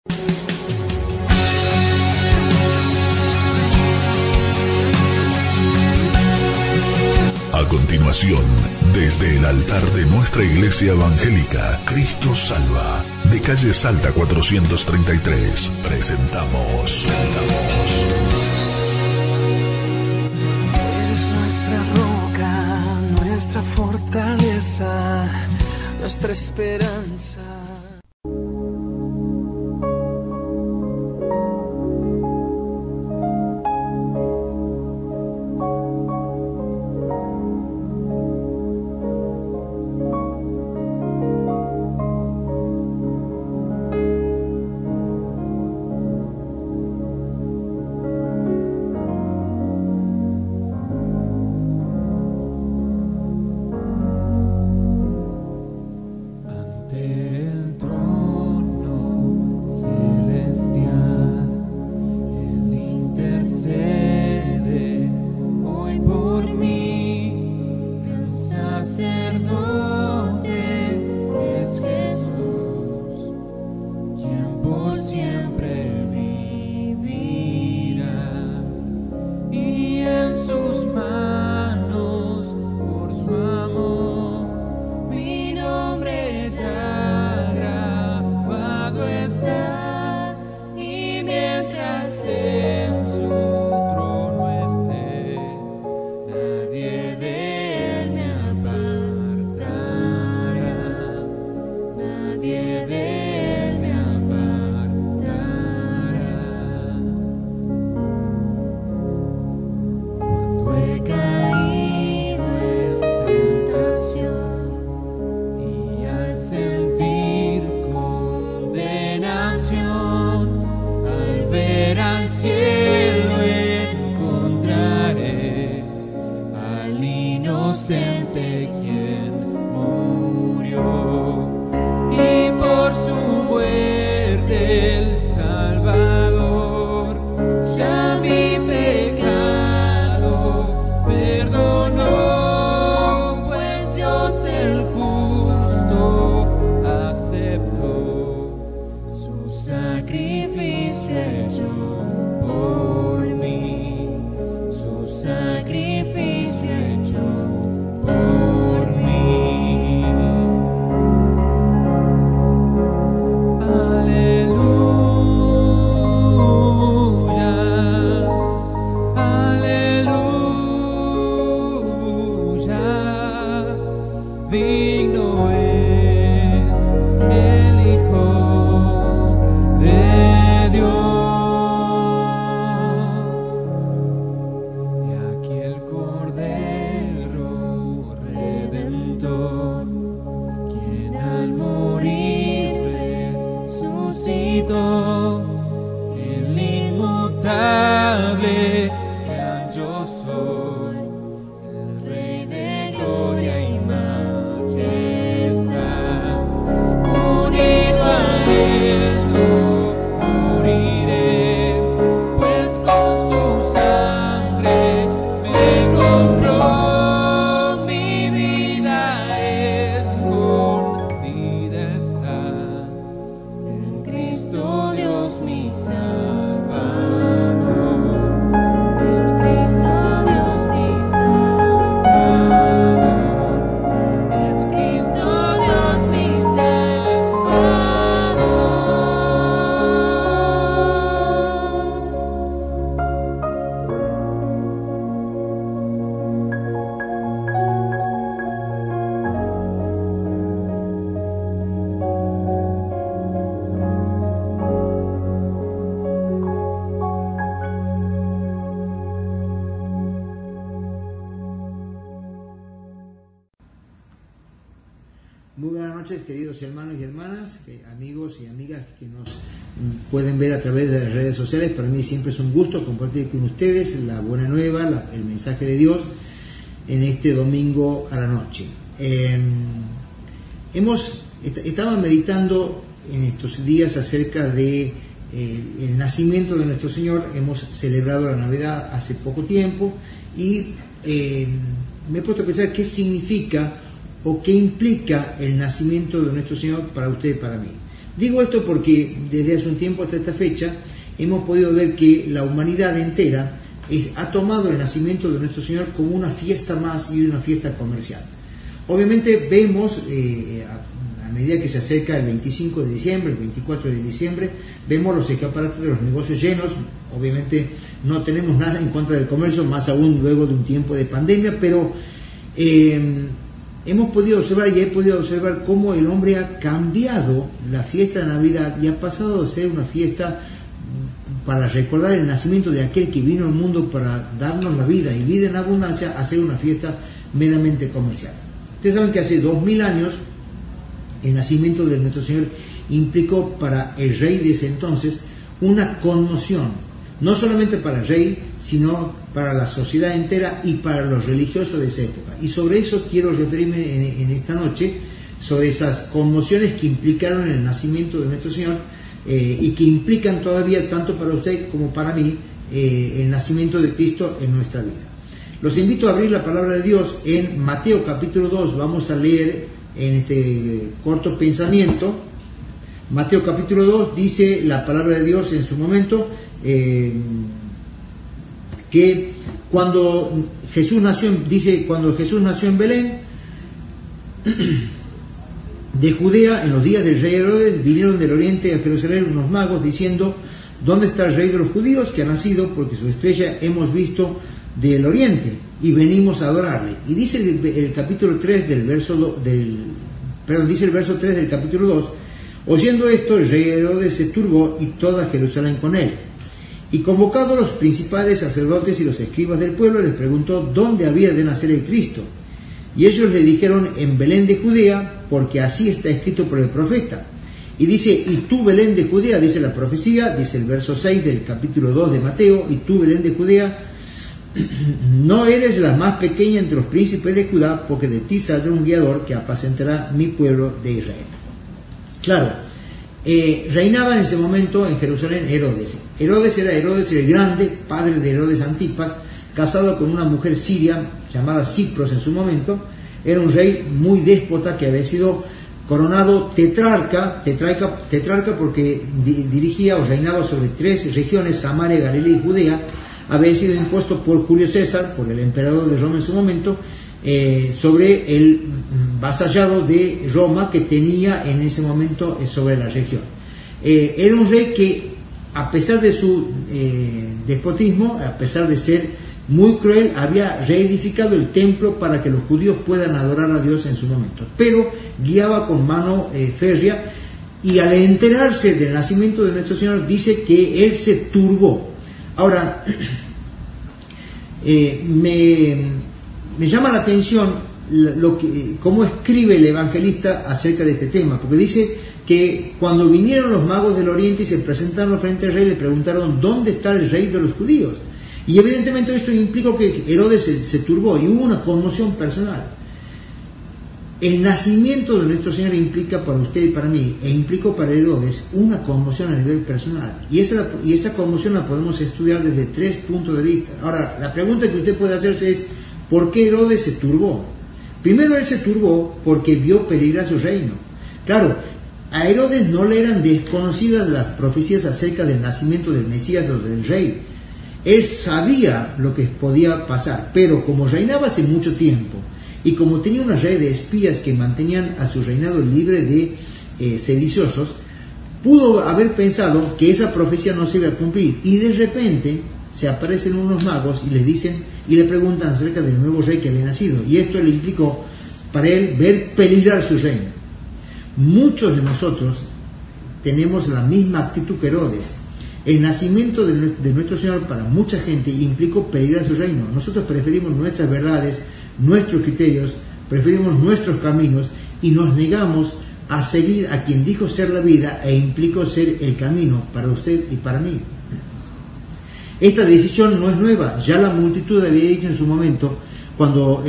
A continuación, desde el altar de nuestra iglesia evangélica, Cristo Salva, de calle Salta 433, presentamos. Eres nuestra roca, nuestra fortaleza, nuestra esperanza. Muy buenas noches, queridos hermanos y hermanas, amigos y amigas que nos pueden ver a través de las redes sociales. Para mí siempre es un gusto compartir con ustedes la buena nueva, el mensaje de Dios en este domingo a la noche. Estaba meditando en estos días acerca de el nacimiento de nuestro Señor. Hemos celebrado la Navidad hace poco tiempo y me he puesto a pensar qué significa o qué implica el nacimiento de nuestro Señor para usted y para mí. Digo esto porque desde hace un tiempo hasta esta fecha hemos podido ver que la humanidad entera ha tomado el nacimiento de nuestro Señor como una fiesta más y una fiesta comercial. Obviamente vemos, a medida que se acerca el 25 de diciembre, el 24 de diciembre, vemos los escaparates de los negocios llenos. Obviamente no tenemos nada en contra del comercio, más aún luego de un tiempo de pandemia, pero hemos podido observar y he podido observar cómo el hombre ha cambiado la fiesta de Navidad y ha pasado de ser una fiesta para recordar el nacimiento de aquel que vino al mundo para darnos la vida y vida en abundancia, a ser una fiesta meramente comercial. Ustedes saben que hace 2000 años el nacimiento de nuestro Señor implicó para el rey de ese entonces una conmoción, no solamente para el rey, sino para la sociedad entera y para los religiosos de esa época. Y sobre eso quiero referirme en esta noche, sobre esas conmociones que implicaron el nacimiento de nuestro Señor y que implican todavía, tanto para usted como para mí, el nacimiento de Cristo en nuestra vida. Los invito a abrir la palabra de Dios en Mateo capítulo 2. Vamos a leer en este corto pensamiento. Mateo capítulo 2 dice la palabra de Dios en su momento que cuando Jesús nació en Belén de Judea, en los días del rey Herodes, vinieron del oriente a Jerusalén unos magos diciendo: ¿dónde está el rey de los judíos que ha nacido? Porque su estrella hemos visto del oriente y venimos a adorarle. Y dice el capítulo 3 del verso dice el verso 3 del capítulo 2: oyendo esto, el rey Herodes se turbó y toda Jerusalén con él. Y convocados los principales sacerdotes y los escribas del pueblo, les preguntó dónde había de nacer el Cristo. Y ellos le dijeron: en Belén de Judea, porque así está escrito por el profeta. Y dice: y tú, Belén de Judea, dice la profecía, dice el verso 6 del capítulo 2 de Mateo: y tú, Belén de Judea, no eres la más pequeña entre los príncipes de Judá, porque de ti saldrá un guiador que apacentará mi pueblo de Israel. Claro, reinaba en ese momento en Jerusalén Herodes. Herodes era Herodes el Grande, padre de Herodes Antipas, casado con una mujer siria llamada Cipros en su momento. Era un rey muy déspota que había sido coronado tetrarca porque dirigía o reinaba sobre 3 regiones: Samaria, Galilea y Judea. Había sido impuesto por Julio César, por el emperador de Roma en su momento, sobre el vasallado de Roma que tenía en ese momento sobre la región. Era un rey que, a pesar de su despotismo, a pesar de ser muy cruel, había reedificado el templo para que los judíos puedan adorar a Dios en su momento, pero guiaba con mano férrea, y al enterarse del nacimiento de nuestro Señor dice que él se turbó. Ahora, me llama la atención cómo escribe el evangelista acerca de este tema, porque dice que cuando vinieron los magos del oriente y se presentaron frente al rey, le preguntaron: ¿dónde está el rey de los judíos? Y evidentemente esto implicó que Herodes se turbó y hubo una conmoción personal. El nacimiento de nuestro Señor implica para usted y para mí, e implicó para Herodes, una conmoción a nivel personal. Y esa conmoción la podemos estudiar desde 3 puntos de vista. Ahora, la pregunta que usted puede hacerse es: ¿por qué Herodes se turbó? Primero, él se turbó porque vio peligrar su reino. Claro, a Herodes no le eran desconocidas las profecías acerca del nacimiento del Mesías o del rey. Él sabía lo que podía pasar, pero como reinaba hace mucho tiempo y como tenía una red de espías que mantenían a su reinado libre de sediciosos, pudo haber pensado que esa profecía no se iba a cumplir. Y de repente se aparecen unos magos y les dicen y le preguntan acerca del nuevo rey que había nacido. Y esto le implicó para él ver peligrar su reino. Muchos de nosotros tenemos la misma actitud que Herodes. El nacimiento de nuestro Señor para mucha gente implicó peligrar su reino. Nosotros preferimos nuestras verdades, nuestros criterios, preferimos nuestros caminos y nos negamos a seguir a quien dijo ser la vida e implicó ser el camino para usted y para mí. Esta decisión no es nueva, ya la multitud había dicho en su momento, cuando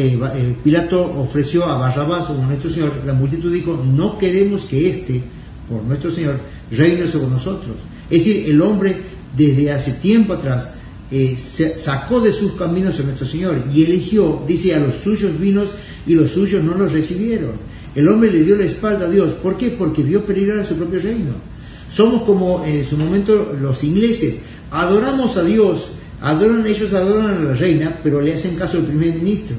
Pilato ofreció a Barrabás como nuestro Señor, la multitud dijo: no queremos que éste, por nuestro Señor, reine sobre nosotros. Es decir, el hombre desde hace tiempo atrás sacó de sus caminos a nuestro Señor y eligió, dice, a los suyos vinos y los suyos no los recibieron. El hombre le dio la espalda a Dios. ¿Por qué? Porque vio peligrar a su propio reino. Somos como en su momento los ingleses. Adoramos a Dios, ellos adoran a la reina, pero le hacen caso al primer ministro.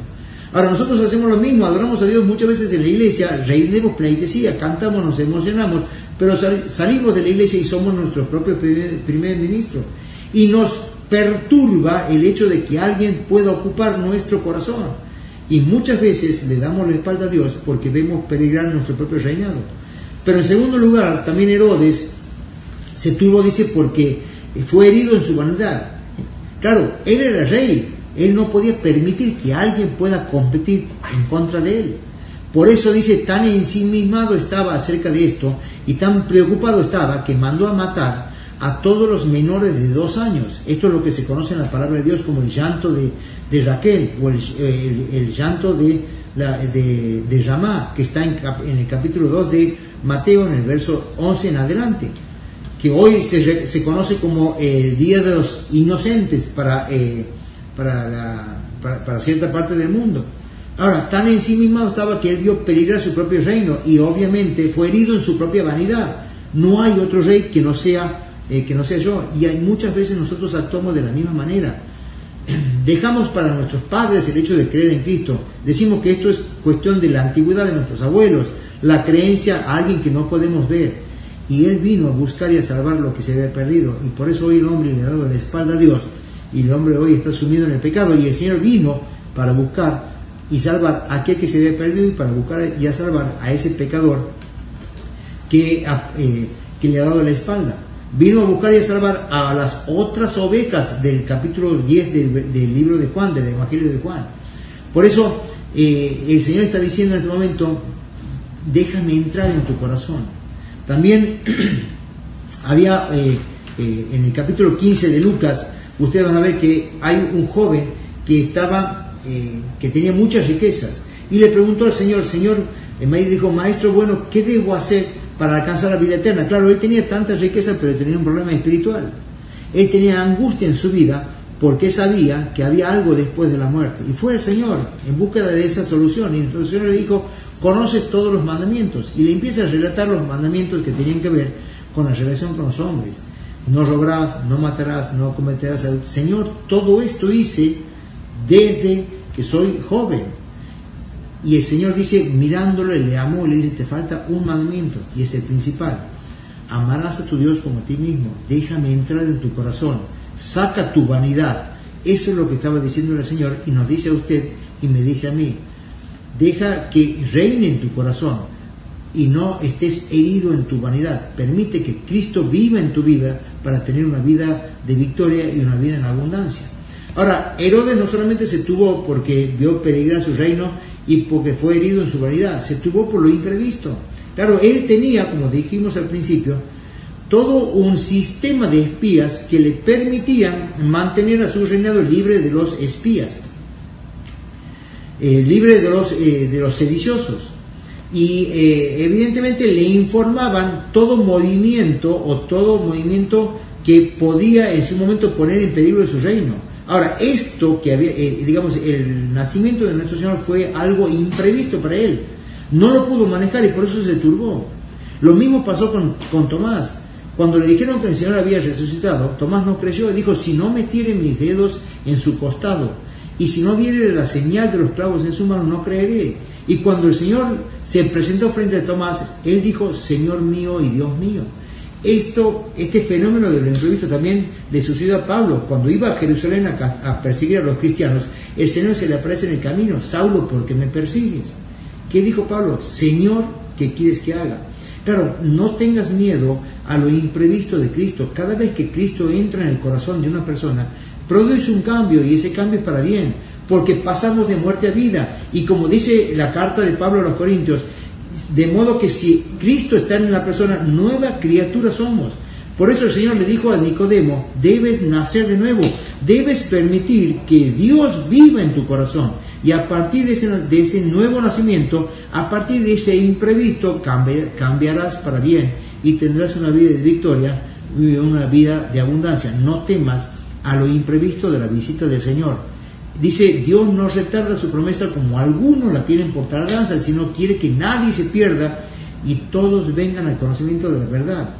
Ahora nosotros hacemos lo mismo, adoramos a Dios muchas veces en la iglesia, reiremos pleitesía, cantamos, nos emocionamos, pero salimos de la iglesia y somos nuestro propio primer ministro. Y nos perturba el hecho de que alguien pueda ocupar nuestro corazón. Y muchas veces le damos la espalda a Dios porque vemos peligrar nuestro propio reinado. Pero en segundo lugar, también Herodes se tuvo, dice, porque fue herido en su vanidad. Claro, él era rey, él no podía permitir que alguien pueda competir en contra de él. Por eso dice, tan ensimismado estaba acerca de esto y tan preocupado estaba que mandó a matar a todos los menores de 2 años. Esto es lo que se conoce en la palabra de Dios como el llanto de Raquel o el llanto de Ramá, que está en el capítulo 2 de Mateo, en el verso 11 en adelante, que hoy se conoce como el Día de los Inocentes para cierta parte del mundo. Ahora, tan ensimismado estaba que él vio peligrar su propio reino y obviamente fue herido en su propia vanidad. No hay otro rey que no sea yo, y hay muchas veces nosotros actuamos de la misma manera. Dejamos para nuestros padres el hecho de creer en Cristo. Decimos que esto es cuestión de la antigüedad de nuestros abuelos, la creencia a alguien que no podemos ver. Y Él vino a buscar y a salvar lo que se había perdido. Y por eso hoy el hombre le ha dado la espalda a Dios. Y el hombre hoy está sumido en el pecado. Y el Señor vino para buscar y salvar a aquel que se había perdido y para buscar y a salvar a ese pecador que le ha dado la espalda. Vino a buscar y a salvar a las otras ovejas del capítulo 10 del libro de Juan, del Evangelio de Juan. Por eso el Señor está diciendo en este momento, déjame entrar en tu corazón. También había en el capítulo 15 de Lucas, ustedes van a ver que hay un joven que tenía muchas riquezas y le preguntó al Señor, me dijo, maestro, bueno, ¿qué debo hacer para alcanzar la vida eterna? Claro, él tenía tantas riquezas, pero tenía un problema espiritual. Él tenía angustia en su vida porque sabía que había algo después de la muerte. Y fue el Señor en búsqueda de esa solución. Y entonces el Señor le dijo, conoces todos los mandamientos. Y le empieza a relatar los mandamientos que tenían que ver con la relación con los hombres. No robarás, no matarás, no cometerás adulterio. Señor, todo esto hice desde que soy joven. Y el Señor dice, mirándole, le amó y le dice, te falta un mandamiento, y es el principal. Amarás a tu Dios como a ti mismo. Déjame entrar en tu corazón. Saca tu vanidad. Eso es lo que estaba diciendo el Señor, y nos dice a usted y me dice a mí. Deja que reine en tu corazón y no estés herido en tu vanidad. Permite que Cristo viva en tu vida para tener una vida de victoria y una vida en abundancia. Ahora, Herodes no solamente se tuvo porque vio peligrar su reino y porque fue herido en su vanidad, se tuvo por lo imprevisto. Claro, él tenía, como dijimos al principio, todo un sistema de espías que le permitían mantener a su reinado libre de los espías, libre de los sediciosos. Y evidentemente le informaban todo movimiento que podía en su momento poner en peligro de su reino. Ahora, esto que había, el nacimiento de nuestro Señor fue algo imprevisto para él. No lo pudo manejar y por eso se turbó. Lo mismo pasó con Tomás. Cuando le dijeron que el Señor había resucitado, Tomás no creyó y dijo, si no metiere mis dedos en su costado y si no viere la señal de los clavos en su mano, no creeré. Y cuando el Señor se presentó frente a Tomás, él dijo, Señor mío y Dios mío. Este fenómeno de lo imprevisto también le sucedió a Pablo. Cuando iba a Jerusalén a perseguir a los cristianos, el Señor se le aparece en el camino, Saulo, ¿por qué me persigues? ¿Qué dijo Pablo? Señor, ¿qué quieres que haga? Claro, no tengas miedo a lo imprevisto de Cristo. Cada vez que Cristo entra en el corazón de una persona, produce un cambio y ese cambio es para bien, porque pasamos de muerte a vida. Y como dice la carta de Pablo a los Corintios, de modo que si Cristo está en la persona, nueva criatura somos. Por eso el Señor le dijo a Nicodemo, debes nacer de nuevo, debes permitir que Dios viva en tu corazón. Y a partir de ese nuevo nacimiento, a partir de ese imprevisto, cambiarás para bien y tendrás una vida de victoria y una vida de abundancia. No temas a lo imprevisto de la visita del Señor. Dice, Dios no retarda su promesa como algunos la tienen por tardanza, sino quiere que nadie se pierda y todos vengan al conocimiento de la verdad.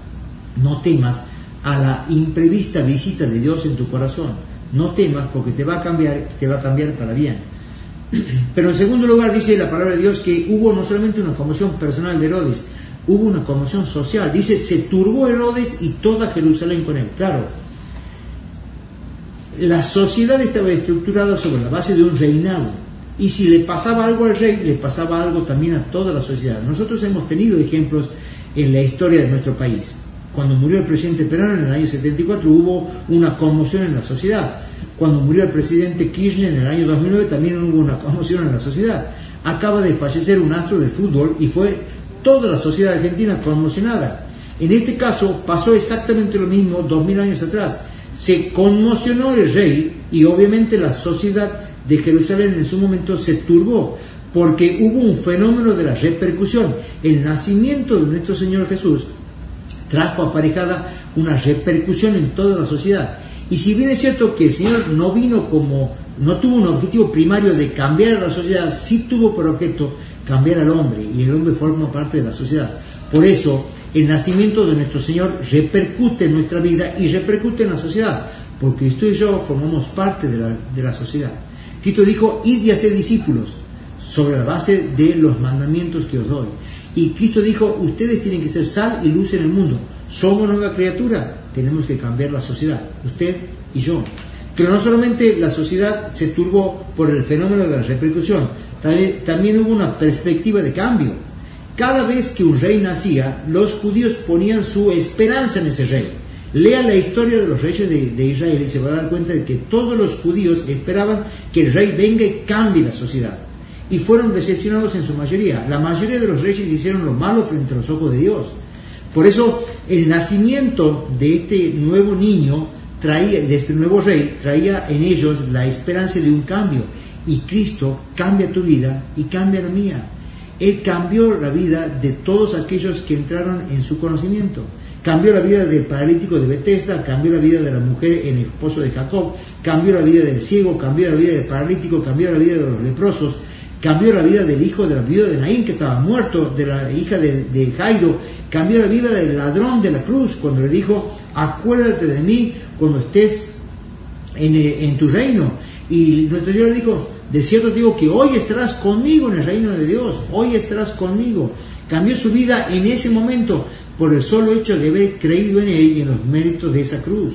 No temas a la imprevista visita de Dios en tu corazón. No temas porque te va a cambiar para bien. Pero en segundo lugar dice la palabra de Dios que hubo no solamente una conmoción personal de Herodes, hubo una conmoción social. Dice, se turbó Herodes y toda Jerusalén con él. Claro, la sociedad estaba estructurada sobre la base de un reinado. Y si le pasaba algo al rey, le pasaba algo también a toda la sociedad. Nosotros hemos tenido ejemplos en la historia de nuestro país. Cuando murió el presidente Perón en el año 74 hubo una conmoción en la sociedad. Cuando murió el presidente Kirchner en el año 2009 también hubo una conmoción en la sociedad. Acaba de fallecer un astro de fútbol y fue toda la sociedad argentina conmocionada. En este caso pasó exactamente lo mismo 2000 años atrás. Se conmocionó el rey y obviamente la sociedad de Jerusalén en su momento se turbó porque hubo un fenómeno de la repercusión. El nacimiento de nuestro Señor Jesús trajo aparejada una repercusión en toda la sociedad. Y si bien es cierto que el Señor no tuvo un objetivo primario de cambiar a la sociedad, sí tuvo por objeto cambiar al hombre, y el hombre forma parte de la sociedad. Por eso, el nacimiento de nuestro Señor repercute en nuestra vida y repercute en la sociedad, porque usted y yo formamos parte de la sociedad. Cristo dijo, id y haced discípulos, sobre la base de los mandamientos que os doy. Y Cristo dijo, ustedes tienen que ser sal y luz en el mundo. Somos nueva criatura, tenemos que cambiar la sociedad, usted y yo. Pero no solamente la sociedad se turbó por el fenómeno de la repercusión, también hubo una perspectiva de cambio. Cada vez que un rey nacía, los judíos ponían su esperanza en ese rey. Lea la historia de los reyes de Israel y se va a dar cuenta de que todos los judíos esperaban que el rey venga y cambie la sociedad. Y fueron decepcionados en su mayoría. La mayoría de los reyes hicieron lo malo frente a los ojos de Dios. Por eso el nacimiento de este nuevo niño, de este nuevo rey, traía en ellos la esperanza de un cambio. Y Cristo cambia tu vida y cambia la mía. Él cambió la vida de todos aquellos que entraron en su conocimiento. Cambió la vida del paralítico de Betesda, cambió la vida de la mujer en el pozo de Jacob, cambió la vida del ciego, cambió la vida del paralítico, cambió la vida de los leprosos, cambió la vida del hijo de la viuda de Naín que estaba muerto, de la hija de Jairo, cambió la vida del ladrón de la cruz cuando le dijo, acuérdate de mí cuando estés en tu reino. Y nuestro Señor le dijo, de cierto te digo que hoy estarás conmigo en el reino de Dios, hoy estarás conmigo. Cambió su vida en ese momento por el solo hecho de haber creído en Él y en los méritos de esa cruz.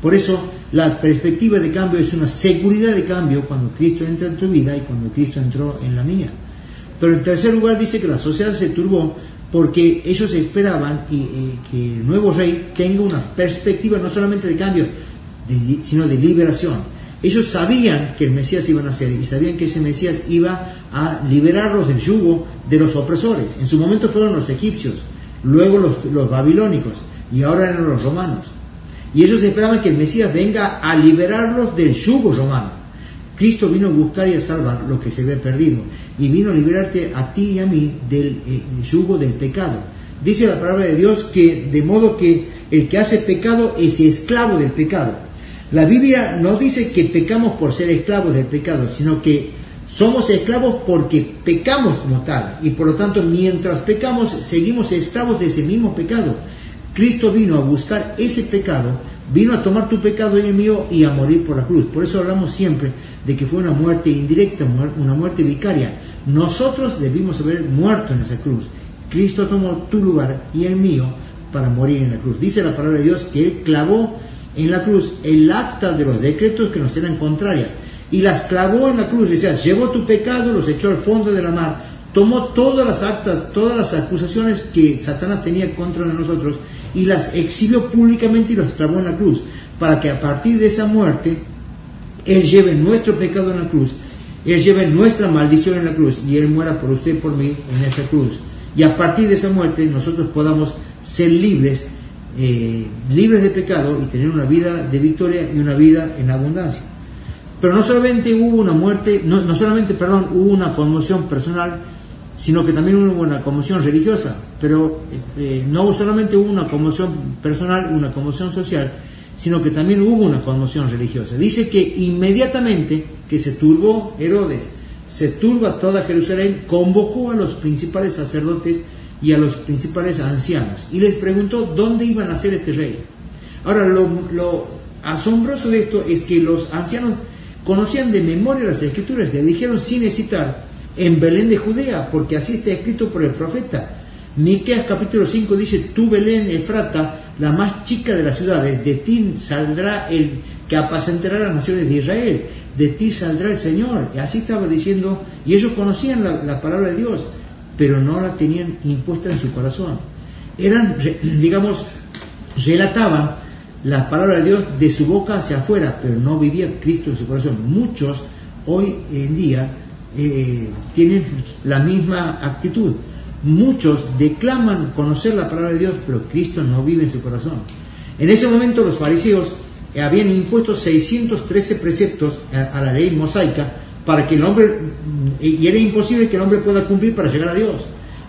Por eso la perspectiva de cambio es una seguridad de cambio cuando Cristo entra en tu vida y cuando Cristo entró en la mía. Pero en tercer lugar dice que la sociedad se turbó porque ellos esperaban que el nuevo rey tenga una perspectiva no solamente de cambio, sino de liberación. Ellos sabían que el Mesías iba a nacer y sabían que ese Mesías iba a liberarlos del yugo de los opresores. En su momento fueron los egipcios, luego los babilónicos y ahora eran los romanos. Y ellos esperaban que el Mesías venga a liberarlos del yugo romano. Cristo vino a buscar y a salvar lo que se había perdido y vino a liberarte a ti y a mí del yugo del pecado. Dice la palabra de Dios que de modo que el que hace pecado es esclavo del pecado. La Biblia no dice que pecamos por ser esclavos del pecado, sino que somos esclavos porque pecamos como tal. Y por lo tanto, mientras pecamos, seguimos esclavos de ese mismo pecado. Cristo vino a buscar ese pecado, vino a tomar tu pecado y el mío y a morir por la cruz. Por eso hablamos siempre de que fue una muerte indirecta, una muerte vicaria. Nosotros debimos haber muerto en esa cruz. Cristo tomó tu lugar y el mío para morir en la cruz. Dice la palabra de Dios que Él clavó en la cruz el acta de los decretos que nos eran contrarias y las clavó en la cruz. O sea, llevó tu pecado, los echó al fondo de la mar, tomó todas las actas, todas las acusaciones que Satanás tenía contra nosotros y las exhibió públicamente y las clavó en la cruz, para que a partir de esa muerte Él lleve nuestro pecado en la cruz, Él lleve nuestra maldición en la cruz y Él muera por usted y por mí en esa cruz. Y a partir de esa muerte nosotros podamos ser libres de pecado y tener una vida de victoria y una vida en abundancia. Pero no solamente hubo una muerte, hubo una conmoción personal, sino que también hubo una conmoción religiosa. Pero no solamente hubo una conmoción personal, una conmoción social, sino que también hubo una conmoción religiosa. Dice que inmediatamente que se turbó Herodes, se turba toda Jerusalén, convocó a los principales sacerdotes y a los principales ancianos y les preguntó dónde iban a nacer este rey. Ahora, lo asombroso de esto es que los ancianos conocían de memoria las escrituras, le dijeron sin hesitar, en Belén de Judea, porque así está escrito por el profeta. Miqueas capítulo 5 dice, tú Belén Efrata, la más chica de las ciudades, de ti saldrá el que apacentará las naciones de Israel, de ti saldrá el Señor. Y así estaba diciendo, y ellos conocían la palabra de Dios, pero no la tenían impuesta en su corazón. Eran, digamos, relataban la palabra de Dios de su boca hacia afuera, pero no vivía Cristo en su corazón. Muchos hoy en día tienen la misma actitud. Muchos declaman conocer la palabra de Dios, pero Cristo no vive en su corazón. En ese momento los fariseos habían impuesto 613 preceptos a la ley mosaica para que el hombre, y era imposible que el hombre pueda cumplir para llegar a Dios.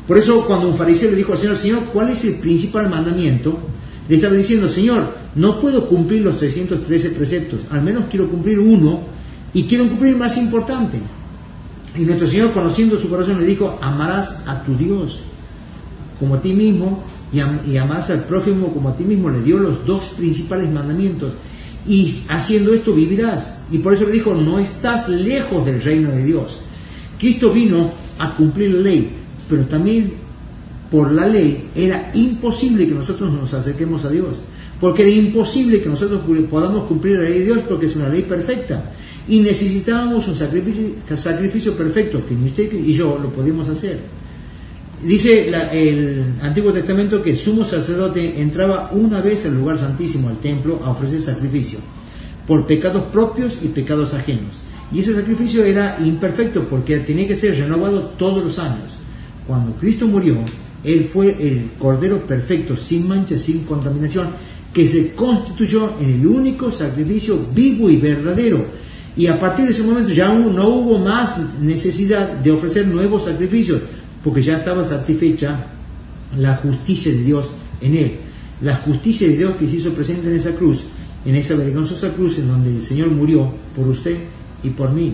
Por eso cuando un fariseo le dijo al Señor, Señor, ¿cuál es el principal mandamiento? Le estaba diciendo, Señor, no puedo cumplir los 613 preceptos, al menos quiero cumplir uno y quiero cumplir el más importante. Y nuestro Señor, conociendo su corazón, le dijo, amarás a tu Dios como a ti mismo y amarás al prójimo como a ti mismo. Le dio los dos principales mandamientos y haciendo esto vivirás. Y por eso le dijo, no estás lejos del reino de Dios. Cristo vino a cumplir la ley, pero también por la ley era imposible que nosotros nos acerquemos a Dios, porque era imposible que nosotros podamos cumplir la ley de Dios, porque es una ley perfecta. Y necesitábamos un sacrificio perfecto, que ni usted y yo lo podíamos hacer. Dice el Antiguo Testamento que el sumo sacerdote entraba una vez al lugar santísimo, al templo, a ofrecer sacrificio, por pecados propios y pecados ajenos. Y ese sacrificio era imperfecto, porque tenía que ser renovado todos los años. Cuando Cristo murió, Él fue el Cordero perfecto, sin mancha, sin contaminación, que se constituyó en el único sacrificio vivo y verdadero. Y a partir de ese momento ya no hubo más necesidad de ofrecer nuevos sacrificios, porque ya estaba satisfecha la justicia de Dios en Él. La justicia de Dios que se hizo presente en esa cruz, en esa vergonzosa cruz en donde el Señor murió por usted y por mí.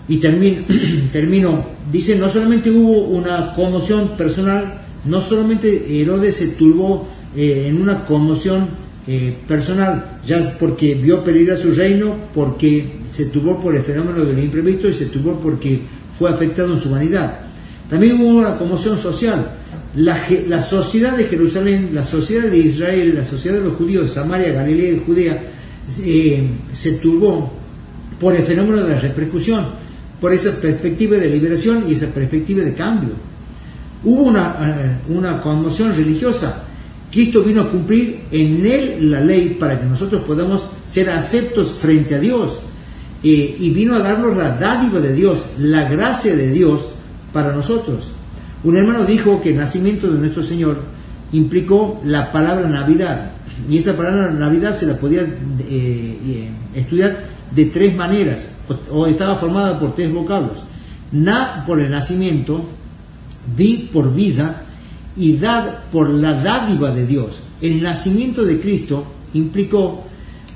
Y termino, dice, no solamente hubo una conmoción personal, no solamente Herodes se turbó en una conmoción personal, ya porque vio peligrar su reino, porque se turbó por el fenómeno del imprevisto y se turbó porque fue afectado en su vanidad. También hubo una conmoción social. La sociedad de Jerusalén, la sociedad de Israel, la sociedad de los judíos de Samaria, Galilea y Judea se turbó por el fenómeno de la repercusión, por esa perspectiva de liberación y esa perspectiva de cambio. Hubo una conmoción religiosa. Cristo vino a cumplir en Él la ley para que nosotros podamos ser aceptos frente a Dios, y vino a darnos la dádiva de Dios, la gracia de Dios para nosotros. Un hermano dijo que el nacimiento de nuestro Señor implicó la palabra Navidad, y esa palabra Navidad se la podía estudiar de tres maneras, o estaba formada por tres vocablos: na por el nacimiento, vi por vida y dad por la dádiva de Dios. El nacimiento de Cristo implicó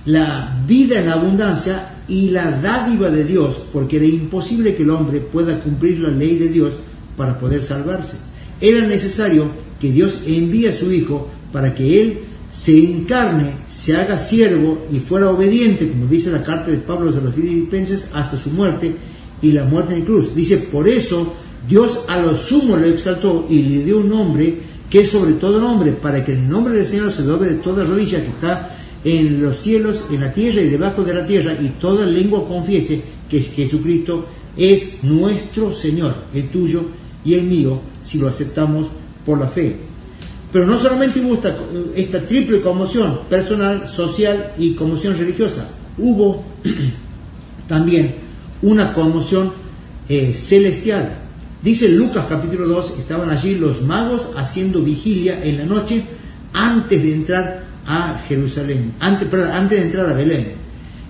la vida en abundancia y la dádiva de Dios, porque era imposible que el hombre pueda cumplir la ley de Dios para poder salvarse. Era necesario que Dios envíe a su Hijo para que Él se encarne, se haga siervo y fuera obediente, como dice la carta de Pablo a los Filipenses, hasta su muerte y la muerte en cruz. Dice, por eso Dios a lo sumo lo exaltó y le dio un nombre que es sobre todo nombre, para que el nombre del Señor se doble de toda rodilla que está en los cielos, en la tierra y debajo de la tierra, y toda lengua confiese que Jesucristo es nuestro Señor, el tuyo y el mío, si lo aceptamos por la fe. Pero no solamente hubo esta triple conmoción personal, social y conmoción religiosa, hubo también una conmoción celestial. Dice Lucas capítulo 2, estaban allí los magos haciendo vigilia en la noche antes de entrar a Jerusalén, antes de entrar a Belén.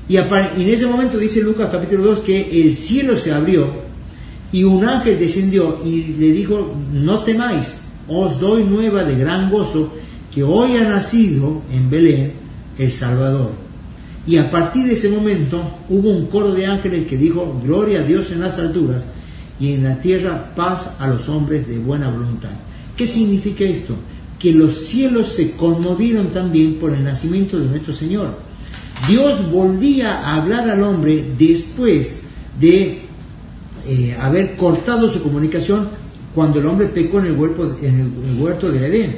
Y en ese momento dice Lucas capítulo 2 que el cielo se abrió y un ángel descendió y le dijo, no temáis, os doy nueva de gran gozo, que hoy ha nacido en Belén el Salvador. Y a partir de ese momento hubo un coro de ángeles que dijo: gloria a Dios en las alturas y en la tierra paz a los hombres de buena voluntad. ¿Qué significa esto? Que los cielos se conmovieron también por el nacimiento de nuestro Señor. Dios volvía a hablar al hombre después de haber cortado su comunicación cuando el hombre pecó en el huerto del Edén.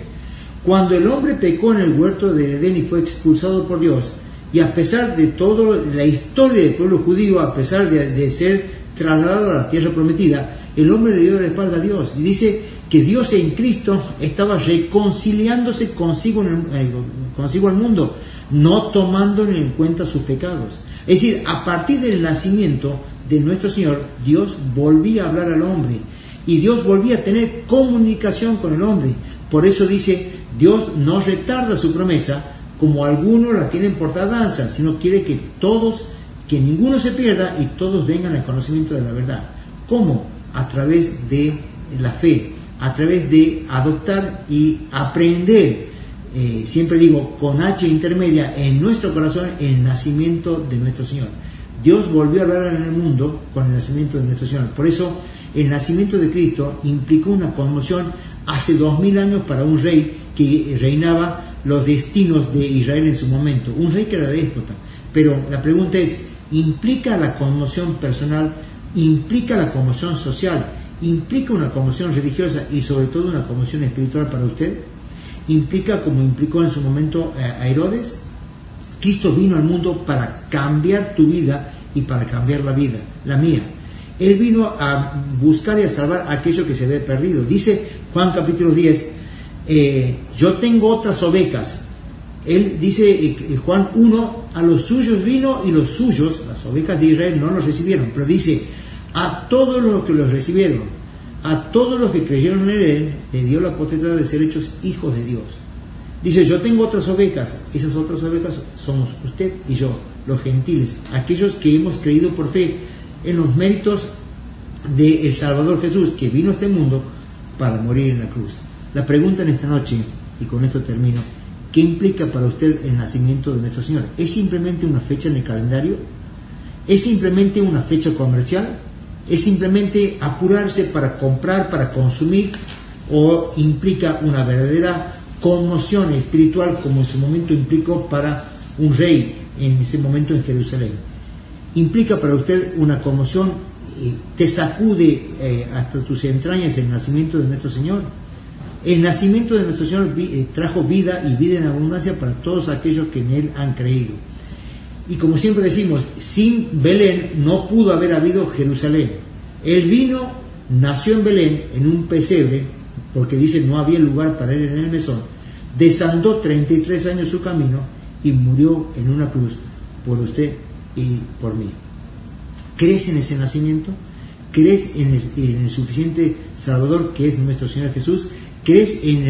Cuando el hombre pecó en el huerto del Edén y fue expulsado por Dios, y a pesar de toda la historia del pueblo judío, a pesar de ser trasladado a la tierra prometida, el hombre le dio la espalda a Dios. Y dice que Dios en Cristo estaba reconciliándose consigo al mundo, no tomando en cuenta sus pecados. Es decir, a partir del nacimiento de nuestro Señor, Dios volvía a hablar al hombre y Dios volvía a tener comunicación con el hombre. Por eso dice, Dios no retarda su promesa como algunos la tienen por tardanza, sino quiere que ninguno se pierda y todos vengan al conocimiento de la verdad. ¿Cómo? A través de la fe, a través de adoptar y aprender, siempre digo, con H intermedia, en nuestro corazón, el nacimiento de nuestro Señor. Dios volvió a hablar en el mundo con el nacimiento de nuestro Señor. Por eso, el nacimiento de Cristo implicó una conmoción hace 2000 años para un rey que reinaba los destinos de Israel en su momento. Un rey que era déspota. Pero la pregunta es, ¿implica la conmoción personal? ¿Implica la conmoción social? ¿Implica una conmoción religiosa y sobre todo una conmoción espiritual para usted? ¿Implica como implicó en su momento a Herodes? Cristo vino al mundo para cambiar tu vida y para cambiar la mía. Él vino a buscar y a salvar aquello que se había perdido. Dice Juan capítulo 10, yo tengo otras ovejas. Él dice, Juan 1, a los suyos vino y los suyos, las ovejas de Israel, no los recibieron. Pero dice, a todos los que los recibieron, a todos los que creyeron en él, le dio la potestad de ser hechos hijos de Dios. Dice, yo tengo otras ovejas. Esas otras ovejas somos usted y yo, los gentiles, aquellos que hemos creído por fe en los méritos del Salvador Jesús, que vino a este mundo para morir en la cruz. La pregunta en esta noche, y con esto termino, ¿qué implica para usted el nacimiento de nuestro Señor? ¿Es simplemente una fecha en el calendario? ¿Es simplemente una fecha comercial? ¿Es simplemente apurarse para comprar, para consumir? ¿O implica una verdadera conmoción espiritual como en su momento implicó para un rey en ese momento en Jerusalén? ¿Implica para usted una conmoción? ¿Te sacude hasta tus entrañas el nacimiento de nuestro Señor? El nacimiento de nuestro Señor trajo vida y vida en abundancia para todos aquellos que en Él han creído. Y como siempre decimos, sin Belén no pudo haber habido Jerusalén. Él vino, nació en Belén, en un pesebre, porque dice no había lugar para Él en el mesón, desandó 33 años su camino y murió en una cruz por usted y por mí. ¿Crees en ese nacimiento? ¿Crees en el suficiente Salvador que es nuestro Señor Jesús? ¿Crees en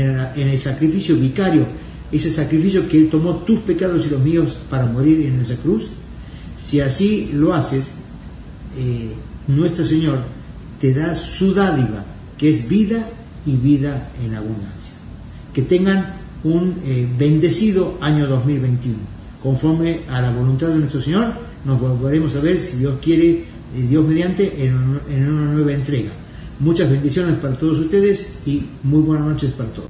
el sacrificio vicario, ese sacrificio que Él tomó tus pecados y los míos para morir en esa cruz? Si así lo haces, nuestro Señor te da su dádiva, que es vida y vida en abundancia. Que tengan un bendecido año 2021. Conforme a la voluntad de nuestro Señor, nos volveremos a ver, si Dios quiere, Dios mediante, en una nueva entrega. Muchas bendiciones para todos ustedes y muy buenas noches para todos.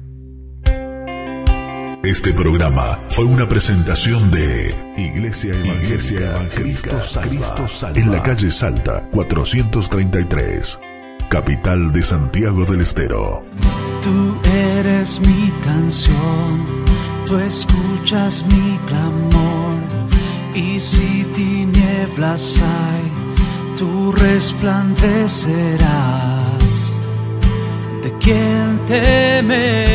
Este programa fue una presentación de Iglesia Evangélica Cristo Salva, en la calle Salta 433, capital de Santiago del Estero. Tú eres mi canción, tú escuchas mi clamor, y si tinieblas hay, tú resplandecerás. ¿De quién temer?